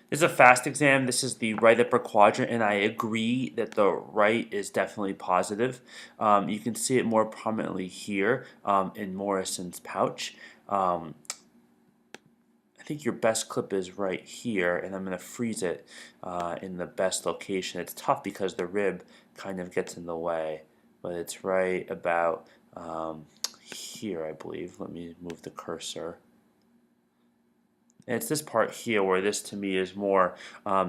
This is a fast exam. This is the right upper quadrant, and I agree that the right is definitely positive. You can see it more prominently here in Morrison's pouch. I think your best clip is right here, and I'm going to freeze it in the best location. It's tough because the rib kind of gets in the way, but it's right about here, I believe. Let me move the cursor. And it's this part here where this to me is more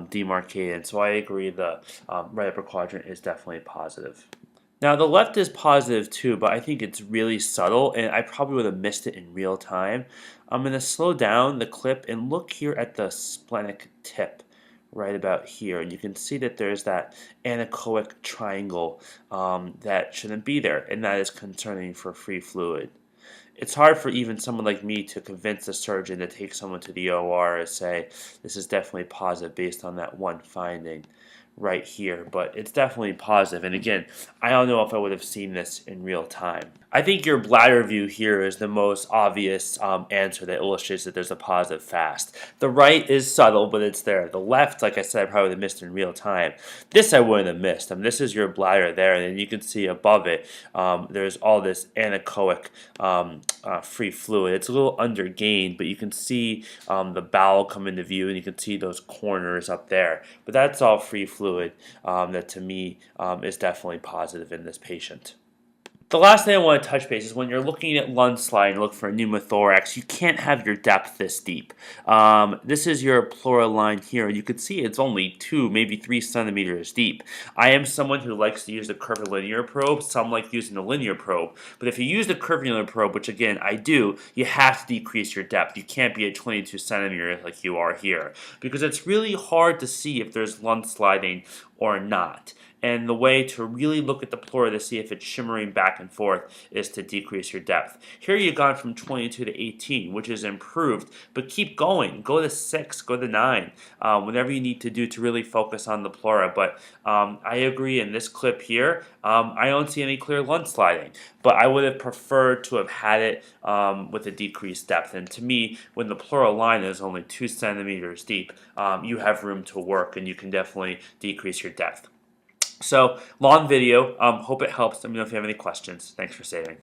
demarcated. So I agree the right upper quadrant is definitely positive. Now the left is positive too, but I think it's really subtle and I probably would have missed it in real time. I'm going to slow down the clip and look here at the splenic tip right about here. And you can see that there's that anechoic triangle that shouldn't be there, and that is concerning for free fluid. It's hard for even someone like me to convince a surgeon to take someone to the OR and say this is definitely positive based on that one finding right here, but it's definitely positive. And again, I don't know if I would have seen this in real time. I think your bladder view here is the most obvious answer that illustrates that there's a positive fast. The right is subtle, but it's there. The left, like I said, I probably would have missed in real time. This I wouldn't have missed. This is your bladder there, and then you can see above it, there's all this anechoic free fluid. It's a little undergained, but you can see the bowel come into view, and you can see those corners up there. But that's all free fluid that to me is definitely positive in this patient. The last thing I want to touch base is when you're looking at lung slide and look for a pneumothorax, you can't have your depth this deep. This is your pleura line here, and you can see it's only 2, maybe 3 centimeters deep. I am someone who likes to use the curvilinear probe. Some like using the linear probe. But if you use the curvilinear probe, which again I do, you have to decrease your depth. You can't be at 22 centimeters like you are here, because it's really hard to see if there's lung sliding or not. And the way to really look at the pleura to see if it's shimmering back and forth is to decrease your depth. Here you've gone from 22 to 18, which is improved, but keep going. Go to 6, go to 9, whatever you need to do to really focus on the pleura. But I agree in this clip here, I don't see any clear lung sliding, but I would have preferred to have had it with a decreased depth. And to me, when the pleural line is only 2 centimeters deep, you have room to work, and you can definitely decrease your depth. So, long video. Hope it helps. Let me know if you have any questions. Thanks for saving.